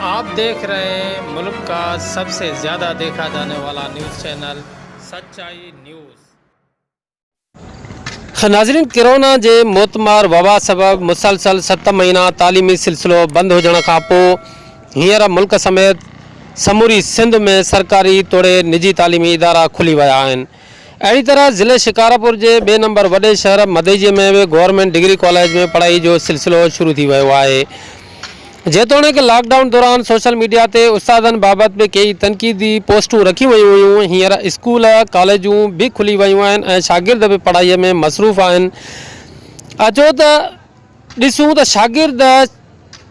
आप देख रहे हैं मुल्क का सबसे ज़्यादा देखा जाने वाला न्यूज़ चैनल सच्चाई न्यूज़। नाज़रीन, कोरोना जे मोतमार वबा सबब मुसलसल 7 महीना तालीमी सिलसिलो बंद होने का हींअर मुल्क समेत समूरी सिंध में सरकारी तोड़े निजी तालीमी इदारा खुली विया आहिनि। अहिड़ी तरह ज़िले शिकारपुर के 2 नंबर वॾे शहर मदेजी में भी गवर्नमेंट डिग्री कॉलेज में पढ़ाई जो सिलसिलो शुरू थी वियो आहे। जेतोणीकि लॉकडाउन दौरान सोशल मीडिया ते उस्तादन बाबत भी कई तनकीदी पोस्टूं रखी वयूं हुयूं। हींअर स्कूल कॉलेजूं भी खुली वयूं आहिनि ऐं शागिर्द भी पढ़ाई में मसरूफ़ आहिनि। अचो त ॾिसूं त शागिर्द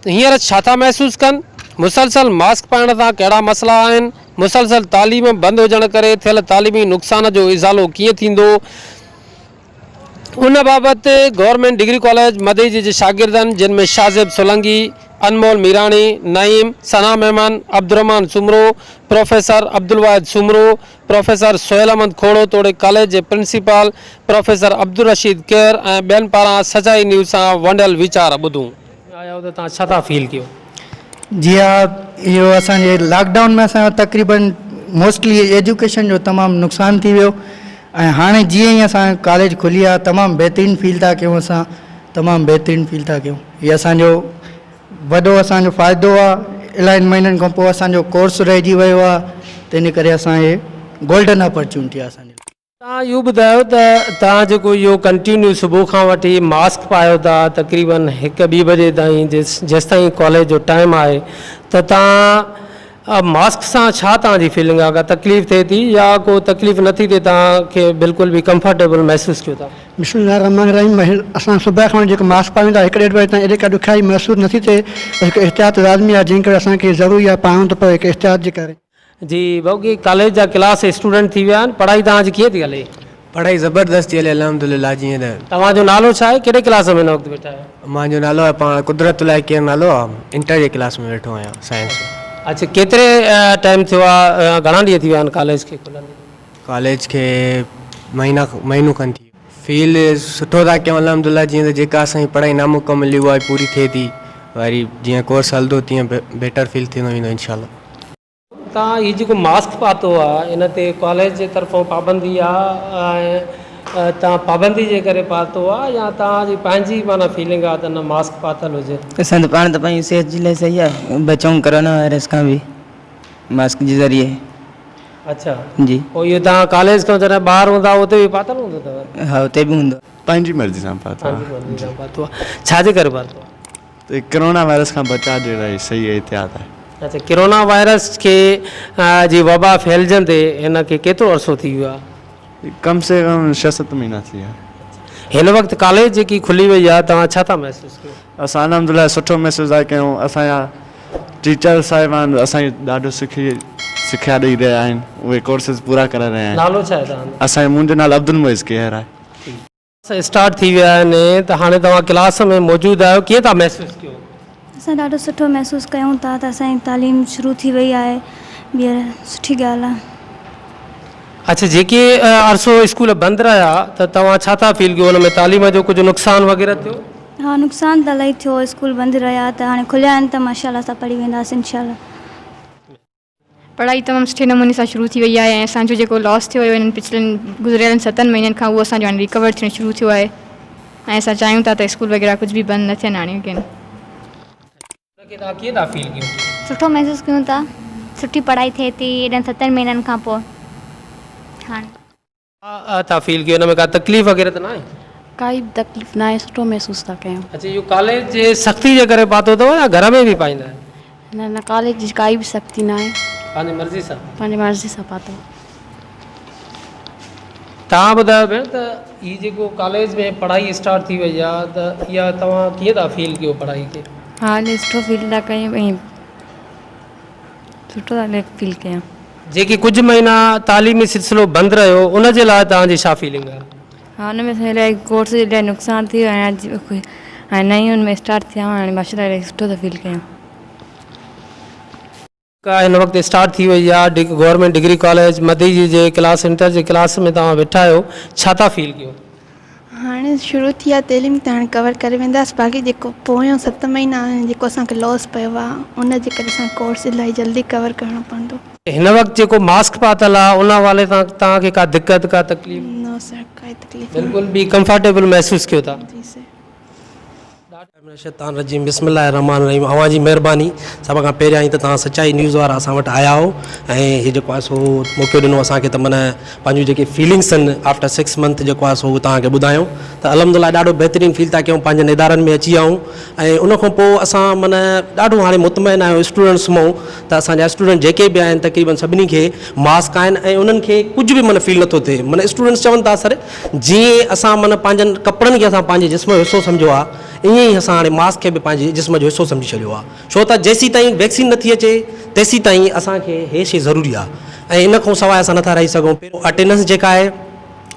हींअर छा था महसूस कनि, मुसलसल मास्क पाइण सां कहिड़ा मसला आहिनि, मुसलसल तालीम बंद हुजण करे थियल तालीमी नुक़सान जो इज़ालो कीअं थींदो, उन बाबत गवर्नमेंट डिग्री कॉलेज मदेजी जे शागिर्दनि जिन में शाज़िब सोलंगी, अनमोल मीरानी, नईम, सना मेहमान, अब्दुर्रहमान सुमरो, प्रोफेसर अब्दुल वाहिद सुमरो, प्रोफेसर सोहेल अहमद खोड़ो तोड़े कॉलेज के प्रिंसिपल प्रोफेसर अब्दुल रशीद केर ऐं ॿियनि पारां सचाई न्यूज़ सां वंडियल वीचार ॿुधूं। आयो त तव्हां छा था फील कयो? जी हाँ, इहो असांजे लॉकडाउन में असांजो तक़रीबन मोस्टली एजुकेशन जो तमामु नुक़सान थी वियो ऐं हाणे जीअं ई असां कॉलेज खुली आहे तमामु बहितरीनु फील था कयूं, असां तमामु बहितरीनु फील था कयूं। हीअ असांजो वॾो असांजो फ़ाइदो आहे। इलाही महीननि खां पोइ असांजो कोर्स रहिजी वियो आहे, त इन करे असांजे गोल्डन अपॉर्चुनिटी आहे असांजे। तव्हां इहो ॿुधायो त तव्हां जेको इहो कंटिन्यू सुबुह खां वठी मास्क पायो था तक़रीबन 1-2 बजे ताईं जेसिताईं कॉलेज जो टाइम आहे, त तव्हां मास्क सां छा तव्हांजी फीलिंग आहे? का तकलीफ़ थिए थी या को तकलीफ़ नथी थिए, तव्हांखे बिल्कुलु बि कंफर्टेबल महसूस कयो था? बिस्मिल्लाहिर्रहमानिर्रहीम। असां सुबुह खां जेको मास्क पायूं था 1-1.5 बजे ताईं, एॾी का ॾुखियाई महसूस नथी थिए। हिकु एहतियात लाज़मी आहे जंहिं करे असांखे ज़रूरी आहे पायूं त पर हिकु एहतियात जे करे। जी बाक़ी कॉलेज जा क्लास स्टूडेंट थी विया आहिनि, पढ़ाई तव्हांजी कीअं थी हले? पढ़ाई ज़बरदस्त थी हले अल्हम्दुलिल्लाह। जीअं त तव्हांजो नालो छा आहे, कहिड़े क्लास में हिन वक़्तु वेठा आहियो? मुंहिंजो नालो आहे पाण कुदरतुल्लाह केर नालो आहे, इंटर जे क्लास में वेठो आहियां साइंस। अच्छा, केतिरे टाइम थियो आहे, घणा ॾींहं थी विया आहिनि कॉलेज खे खुलंदे? कॉलेज खे महीनो खनि थी। फील सुठो था कयूं अल्हम्दुलिल्लाह। जीअं त जेका असांजी पढ़ाई नामुकमिल हुई उहा पूरी थिए थी, वरी जीअं कोर्स हलंदो तीअं बेटर फील थींदो वेंदो इंशाल्लाह। तव्हां हीउ जेको मास्क पातो आहे इन ते कॉलेज जे तरफ़ां पाबंदी आहे ऐं तव्हां पाबंदी जे करे पातो आहे या तव्हांजी पंहिंजी माना फीलिंग आहे त न मास्क पातल हुजे? असां त पाण त पंहिंजी सिहत जे लाइ सही आहे, बचूं कोरोना वायरस खां बि मास्क जे ज़रिए। अच्छा जी। पोइ इहो तव्हां कॉलेज खां जॾहिं ॿाहिरि हूंदा उते बि पातल हूंदो अथव? हा, उते बि हूंदो। पंहिंजी मर्ज़ी सां पातो आहे। छाजे करे पातो आहे? त कोरोना वायरस खां बचाव जे लाइ सही एहतियात आहे। अच्छा, कोरोना वायरस खे जी वबा फैलजंदे हिनखे केतिरो अरसो थी वियो आहे? कम से कम 6-7 महीना थी विया। हिन वक़्तु कॉलेज जेकी खुली वई आहे तव्हां छा था महसूस कयो? असां अल्हम्दुलिल्लाह सुठो महसूस था कयूं। असांजा टीचर साहिबान असांखे ॾाढो सिखिया ॾेई रहिया आहिनि, उहे कोर्सेस पूरा करे रहिया आहिनि। नालो छा आहे तव्हांजो? असांजो मुंहिंजो नालो अब्दुल मुइज़ केर आहे। स्टार्ट थी विया आहिनि त हाणे तव्हां क्लास में मौजूदु आहियो, कीअं था महसूस कयो? असां ॾाढो सुठो महसूसु कयूं था त असांजी तालीम शुरू थी वई आहे, ॿीहर सुठी ॻाल्हि आहे। अच्छा, जेके अरसो स्कूल बंदि रहिया त तव्हां छा था फील कयो, हुन में तालीम जो कुझु नुक़सान वग़ैरह थियो? हा, नुक़सान त इलाही थियो। स्कूल बंदि रहिया त हाणे खुलिया आहिनि त माशाअल्लाह सां पढ़ी वेंदासीं इंशाअल्लाह। पढ़ाई तमामु सुठे नमूने सां शुरू थी वई आहे ऐं असांजो जेको लॉस थियो हुयो हिननि पिछलनि गुज़िरियल 7 महीननि खां उहो असांजो हाणे रिकवर थियणु शुरू थियो आहे ऐं असां चाहियूं था त स्कूल वग़ैरह कुझु बि बंदि न थियनि हाणे अगेन। तव्हां कीअं था फील कयो? सुठो महसूसु कयूं था, सुठी पढ़ाई थिए थी एॾनि 7 महीननि खां पोइ। हाणे था फील कयो, हिन में का तकलीफ़ वग़ैरह त न आहे? काई बि तकलीफ़ न आहे, सुठो महसूसु था कयूं। अच्छा, इहो कॉलेज जे सख़्ती जे करे पातो अथव या घर में बि पाईंदा आहिनि? न, कॉलेज जी काई बि सख़्ती न आहे, पंहिंजी मर्ज़ी सां? पंहिंजी मर्ज़ी सां पातो। तव्हां ॿुधायो भेण त हीउ जेको कॉलेज में पढ़ाई स्टार्ट थी वई आहे त इहा तव्हां कीअं था फील कयो पढ़ाई खे? हा, सुठो फील था कयूं ऐं सुठो था फील कयूं। जेके कुझु महीना तालीमी सिलसिलो बंदि रहियो उन जे लाइ तव्हांजी छा फीलिंग आहे? हा, हुन में इलाही कोर्स जे लाइ नुक़सानु थी वियो ऐं नयूं हुन में स्टार्ट थिया हाणे माशाअल्लाह इलाही सुठो था फील कयूं। हिन वक़्तु स्टार्ट थी वई आहे गवर्नमेंट डिग्री कॉलेज मदीजी जे क्लास इंटर जे क्लास में तव्हां वेठा आहियो, छा था फील कयो? हाणे शुरू थी आहे तइलीम त हाणे कवर करे वेंदासीं बाक़ी जेको पोयों 7 महीना आहिनि जेको असांखे लॉस पियो आहे उन जे करे असां कोर्स इलाही जल्दी कवर करिणो पवंदो। हिन वक़्तु जेको मास्क पातल आहे उन हवाले सां तव्हांखे का दिक़त का तकलीफ़? न सर काई तकलीफ़ बिल्कुलु बि कंफर्टेबल महसूसु कयो था? जी सर। शैतान रजीम बिस्मिल्लाह रहमान रहीम। अवां जी महिरबानी सभ खां पहिरियां ई त तव्हां सचाई न्यूज़ वारा असां वटि आया हो ऐं हीअ जेको आहे सो मौक़ो ॾिनो असांखे त माना पंहिंजूं जेके फीलिंग्स आहिनि आफ्टर 6 मंथ जेको आहे सो तव्हांखे ॿुधायूं त अलहमदुलिल्लाह ॾाढो बहितरीनु फील था कयूं, पंहिंजनि इदारनि में अची आऊं ऐं उन खां पोइ असां माना ॾाढो हाणे मुतमइन आहियूं स्टूडेंट्स मां त असांजा स्टूडेंट जेके बि आहिनि तक़रीबन सभिनी खे मास्क आहिनि ऐं उन्हनि खे कुझु बि माना फील नथो थिए। माना स्टूडेंट्स चवनि था सर जीअं असां माना पंहिंजनि कपिड़नि खे असां पंहिंजे जिस्म जो हिसो सम्झो आहे ईअं ई असां हाणे मास्क खे बि पंहिंजे जिस्म जो हिसो सम्झी छॾियो आहे छो त जेसीं ताईं वैक्सीन नथी अचे तेसीं ताईं असांखे हे शइ ज़रूरी आहे ऐं इन खां सवाइ असां नथा रही सघूं। पहिरियों अटेंडेंस जेका आहे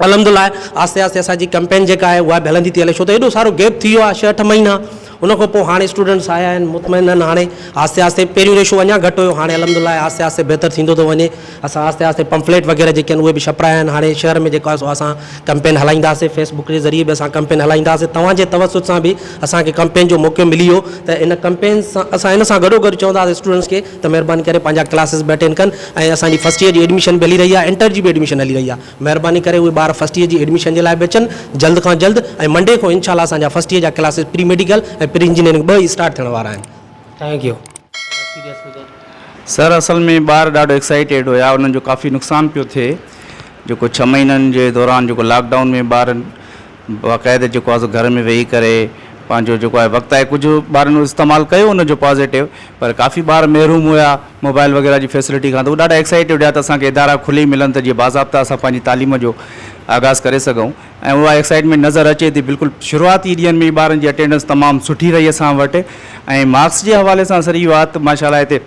अलहमदुलिल्लाह आस्ते आस्ते असांजी कैंपेन जेका आहे उहा बि हलंदी थी हले छो त एॾो सारो गैप थी वियो आहे 6-8 महीना। उन खां पोइ हाणे स्टूडेंट्स आया आहिनि मुतमइन आहिनि हाणे आस्ते आस्ते पहिरियों रेशो अञा घटि हुयो हाणे अलहमदुलिल्लाह आस्ते आस्ते बहितर थींदो थो वञे। असां आस्ते आस्ते पंफलेट वग़ैरह जेके आहिनि उहे बि छपराया आहिनि हाणे शहर में जेको आहे सो असां कैंपेन हलाईंदासीं फेसबुक जे ज़रिए बि असां कैंपेन हलाईंदासीं। तव्हांजे तवसुत सां बि असांखे कैंपेन जो मौक़ो मिली वियो त इन कैंपेन सां असां इन सां गॾोगॾु चवंदासीं स्टूडेंट्स खे त महिरबानी करे पंहिंजा क्लासिस बि अटेंड कनि ऐं असांजी फर्स्ट ईयर जी एडमिशन बि हली रही आहे, इंटर जी बि एडमिशन हली रही आहे। महिरबानी करे उहे ॿार फर्स्ट ईयर जी एडमिशन जे लाइ बि अचनि जल्द खां जल्द ऐं मंडे खां इंशाल्लाह असांजा फर्स्ट ईयर जा क्लासिस प्री मेडिकल ऐं प्री इंजीनियरिंग ॿई स्टार्ट थियण वारा आहिनि। थैंक यू सर असल में ॿार ॾाढो एक्साइटेड हुया, उन्हनि जो काफ़ी नुक़सानु पियो थिए जेको 6 महीननि जे दौरान जेको लॉकडाउन में ॿारनि बाक़ाइदे जेको आहे घर में वेही करे पंहिंजो जेको आहे वक़्तु आहे कुझु ॿारनि इस्तेमालु कयो उनजो पॉज़िटिव, पर काफ़ी ॿार महरूम हुया मोबाइल वग़ैरह जी फैसिलिटी खां त उहे ॾाढा एक्साइटेड हुया त असांखे इदारा खुली मिलनि त जीअं बाज़ाब्ता असां पंहिंजी तालीम जो आगाज़ करे सघूं ऐं उहा एक्साइटमेंट नज़र अचे थी। बिल्कुलु शुरूआती ॾींहंनि में ॿारनि जी अटेंडेंस तमामु सुठी रही असां वटि ऐं मार्क्स जे हवाले सां सर इहो आहे त माशाल्लाह हिते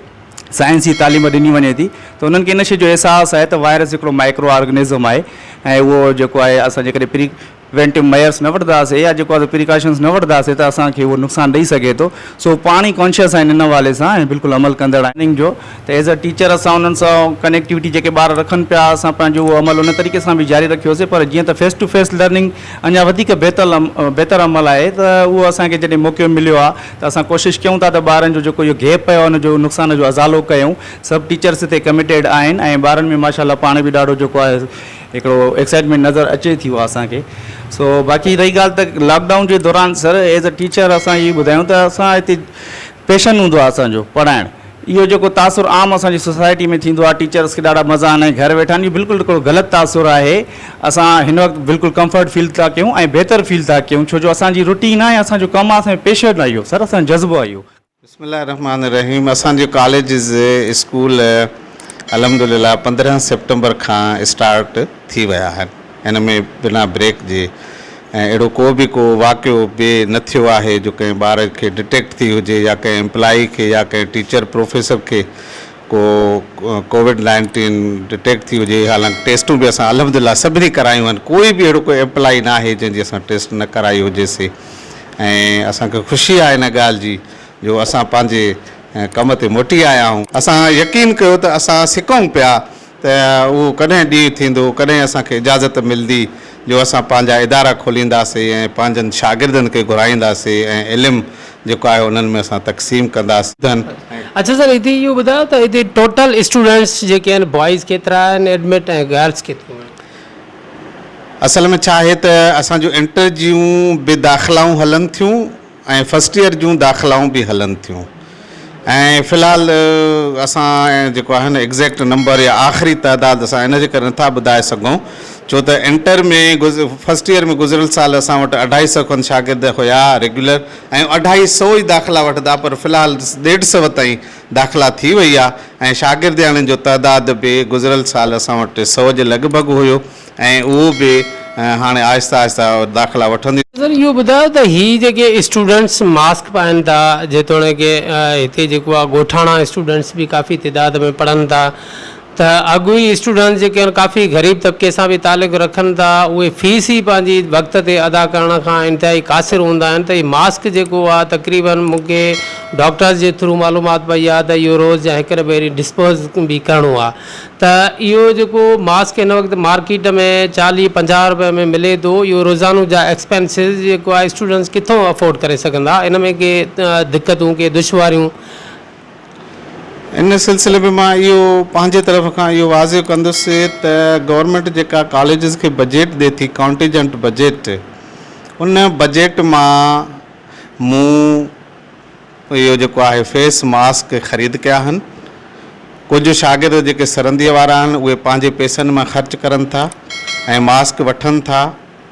साइंसी तालीम ॾिनी वञे थी त उन्हनि खे इन शइ जो अहसासु आहे त वायरस हिकिड़ो माइक्रो ऑर्गेनिज़म आहे ऐं उहो जेको आहे असां जेकॾहिं प्रिवेंटिव मेयर्स न वठंदासीं या जेको आहे प्रिकॉशन्स न वठंदासीं त असांखे उहो नुक़सानु ॾेई सघे थो। सो पाण ई कॉन्शियस आहिनि इन हवाले सां ऐं बिल्कुलु अमल कंदड़ आहिनि जो त एज़ अ टीचर असां उन्हनि सां कनेक्टिविटी जेके ॿार रखनि पिया असां पंहिंजो उहो अमल उन तरीक़े सां बि जारी रखियोसीं, पर जीअं त फेस टू फेस लर्निंग अञा वधीक बहितर अमल आहे त उहो असांखे जॾहिं मौक़ो मिलियो आहे त असां कोशिशि कयूं था त ॿारनि जो जेको इहो गैप पियो आहे उनजो नुक़सान जो अज़ालो कयूं। सभु टीचर्स हिते कमिटेड आहिनि ऐं ॿारनि में माशाल्लाह पाण बि ॾाढो जेको आहे हिकिड़ो एक्साइटमेंट नज़र अचे थी उहो असांखे। सो बाक़ी रही ॻाल्हि त लॉकडाउन जे दौरान सर एज़ अ टीचर असां इहो ॿुधायूं त असां हिते पैशन हूंदो आहे असांजो पढ़ाइणु, इहो जेको तासुर आम असांजी सोसाइटी में थींदो आहे टीचर्स खे ॾाढा मज़ा आहिनि ऐं घर वेठा आहिनि, इहो बिल्कुलु हिकिड़ो ग़लति तासुर आहे। असां हिन वक़्तु बिल्कुलु कंफर्ट फील था कयूं ऐं बहितर फील था कयूं छो जो असांजी रूटीन आहे, असांजो कमु आहे, असांजो पेशन आहे इहो सर, असांजो जज़्बो आहे इहो। बिस्मिल्लाह रहमान रहीम। असांजे कॉलेजिस स्कूल अलहमदुलिल्लाह 15 सितंबर खां स्टार्ट थी विया आहिनि, हिन में बिना ब्रेक जे ऐं अहिड़ो को वाक़ियो बि न थियो आहे जो कंहिं ॿार खे डिटेक्ट थी हुजे या कंहिं एम्प्लॉई खे या कंहिं टीचर प्रोफेसर खे को कोविड-19 डिटेक्ट थी हुजे। हालांकि टेस्टूं बि असां अलहमदुलिल्लाह सभिनी करायूं आहिनि, कोई बि अहिड़ो कोई एम्प्लॉई न आहे जंहिंजी असां टेस्ट न कराई हुजेसीं ऐं असांखे ख़ुशी आहे इन ॻाल्हि जी जो असां पंहिंजे कम ते मोटी आया आहियूं। असां यकीन कयो त असां सिकूं पिया त उहो कॾहिं ॾींहुं थींदो, कॾहिं असांखे इजाज़त मिलंदी जो असां पंहिंजा इदारा खोलींदासीं ऐं पंहिंजनि शागिर्दनि खे घुराईंदासीं ऐं इल्मु जेको आहे उन्हनि में असां तक़सीम कंदासीं। अच्छा सर हिते इहो ॿुधायो त हिते टोटल स्टूडेंट्स जेके आहिनि बॉइज़ केतिरा आहिनि एडमिट ऐं गर्ल्स केतिरो आहिनि? असल में छा आहे त असांजो इंटर जूं बि दाख़िलाऊं हलनि थियूं ऐं फस्ट ईयर जूं दाख़िलाऊं बि हलनि थियूं ऐं फ़िलहालु असां जेको आहे न एग्ज़ैक्ट नंबर या आख़िरी तइदाद असां इन जे करे नथा ॿुधाए सघूं छो त इंटर में फस्ट ईयर में गुज़िरियल साल असां वटि 250 खनि शागिर्द हुया रेगुलर ऐं 250 ई दाख़िला वठंदा, पर फ़िलहालु 150 ताईं दाख़िला थी वई आहे ऐं शागिर्दनि जो तइदाद बि गुज़िरियल साल असां वटि 100 जे लॻभॻि हुयो ऐं उहो बि हाणे आहिस्ता आहिस्ता दाख़िला वठंदी। सर इहो ॿुधायो त हीअ जेके स्टूडेंट्स मास्क पाइनि था जेतोणीकि हिते जेको आहे ॻोठाणा स्टूडेंट्स बि काफ़ी तइदाद में पढ़नि था त अॻुई स्टूडेंट जेके आहिनि काफ़ी ग़रीब तबिके सां बि तालुक़ु रखनि था, उहे फीस ई पंहिंजी वक़्त ते अदा करण खां इंतिहाई क़ासिर हूंदा आहिनि। त इहो मास्क जेको आहे तक़रीबन मूंखे डॉक्टर्स जे थ्रू मालूमात पई आहे त इहो रोज़ या हिकु भेरी डिस्पोज़ बि करिणो आहे। त इहो जेको मास्क हिन वक़्तु मार्केट में 40-50 रुपए में मिले थो, इहो रोज़ानो जा एक्सपेंसिस जेको आहे स्टूडेंट्स किथां अफोर्ड करे सघंदा? इन में के दिक़तूं के दुश्वारियूं? इन सिलसिले में मां इहो पंहिंजे तरफ़ खां इहो वाज़िह कंदुसि त गवर्नमेंट जेका कॉलेजिस खे बजट ॾिए थी, कॉन्टीजेंट बजट, उन बजट मां मूं इहो जेको आहे फेस मास्क ख़रीद कया आहिनि। कुझु शागिर्द जेके सरंदीअ वारा आहिनि उहे पंहिंजे पैसनि मां ख़र्च करनि था ऐं मास्क वठनि था,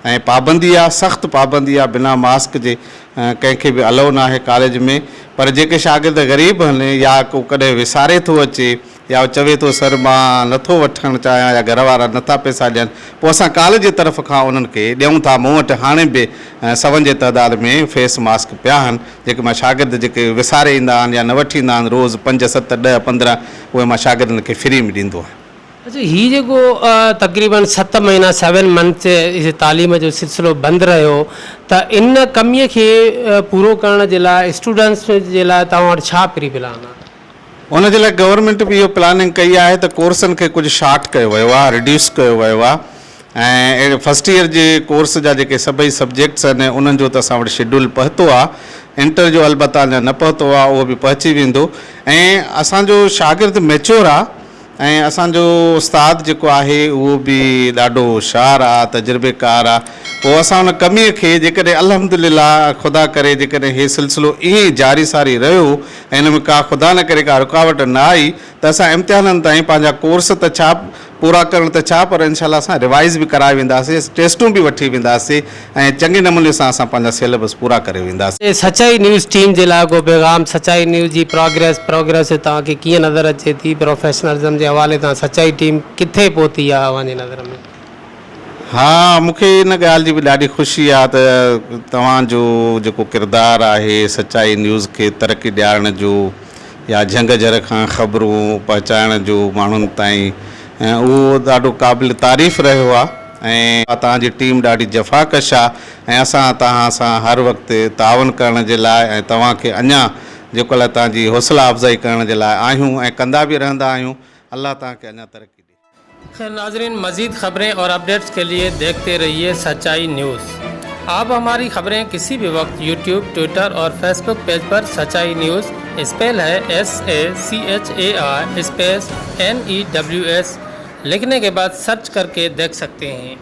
ऐं पाबंदी आहे, सख़्तु पाबंदी आहे, बिना मास्क जे कंहिंखे बि अलाउ न आहे कॉलेज में। पर जेके शागिर्द ग़रीब आहिनि या को कॾहिं विसारे थो अचे या चवे थो सर मां नथो वठणु चाहियां या घर वारा नथा पैसा ॾियनि, पोइ असां कॉलेज जे तरफ़ खां उन्हनि खे ॾियूं था। मूं वटि हाणे बि 100 जे तइदाद में फेस मास्क पिया आहिनि जेके मां शागिर्द जेके विसारे ईंदा आहिनि या न वठी ईंदा आहिनि, रोज़ 5, 7, 10, 15 उहे मां शागिर्दनि खे फ्री में ॾींदो आहियां। अच्छा, हीअ जेको तक़रीबन 7 महीना 7 मंथ तालीम जो सिलसिलो बंदि रहियो, त इन कमीअ खे पूरो करण जे लाइ स्टूडेंट्स जे लाइ तव्हां वटि छा प्री प्लान आहे? उन जे लाइ गवर्नमेंट बि इहो प्लानिंग कई आहे त कोर्सनि खे कुझु शार्ट कयो वियो आहे, रिड्यूस कयो वियो आहे, ऐं फस्ट ईयर जे कोर्स जा जेके सभई सब्जेक्ट्स आहिनि उन्हनि जो त असां वटि शेड्यूल पहुतो आहे। इंटर जो अलबत्ता अञा न पहुतो आहे, उहो बि पहुची वेंदो। ऐं असांजो शागिर्द मैच्योर आहे ऐं असांजो उस्ताद जेको आहे उहो बि ॾाढो होशियारु आहे, तजुर्बेकार आहे। पोइ असां उन कमीअ खे जेकॾहिं अल्हम्दुलिल्लाह ख़ुदा करे जेकॾहिं हीउ सिलसिलो ईअं ई जारी सारी रहियो ऐं हिन में का ख़ुदा न करे का रुकावट न आई त असां इम्तिहाननि ताईं पंहिंजा कोर्स त छा पूरा करण त छा, पर इनशाला असां रिवाइज़ बि कराए वेंदासीं, टेस्टूं बि वठी वेंदासीं ऐं चङे नमूने सां असां पंहिंजा सिलेबस पूरा करे वेंदासीं। सचाई न्यूज़ टीम जे लाइ को पैगाम, सचाई न्यूज़ जी प्रोग्रेस तव्हांखे कीअं नज़र अचे थी? प्रोफेशनलिज़म जे हवाले सां सचाई टीम किथे पहुती आहे अव्हांजी नज़र में? हा, मूंखे इन ॻाल्हि जी बि ॾाढी ख़ुशी आहे त तव्हांजो जेको किरदारु आहे सचाई न्यूज़ खे तरक़ी ॾियारण जो या झंग झर खां ख़बरूं पहुचाइण जो माण्हुनि ताईं, उहो ॾाढो क़ाबिल तारीफ़ रहियो आहे। ऐं तव्हांजी टीम ॾाढी जफ़ाकश आहे ऐं असां तव्हां सां हर वक़्तु तावन करण जे लाइ ऐं तव्हांखे अञा जेको लाइ तव्हांजी हौसला अफ़ज़ाई करण जे लाइ आहियूं ऐं कंदा बि रहंदा आहियूं। अल्लाह तव्हांखे अञा तरक़ी ॾे। खैर नाज़रीन, मज़ीद खबरें और अपडेट्स के लिए देखते रहिए सच्चाई न्यूज़। आप हमारी खबरें किसी भी वक्त यूट्यूब, ट्विटर और फेसबुक पेज पर सच्चाई न्यूज़ स्पेल है SACHAI स्पेस NEWS लिखने के बाद सर्च करके देख सकते हैं।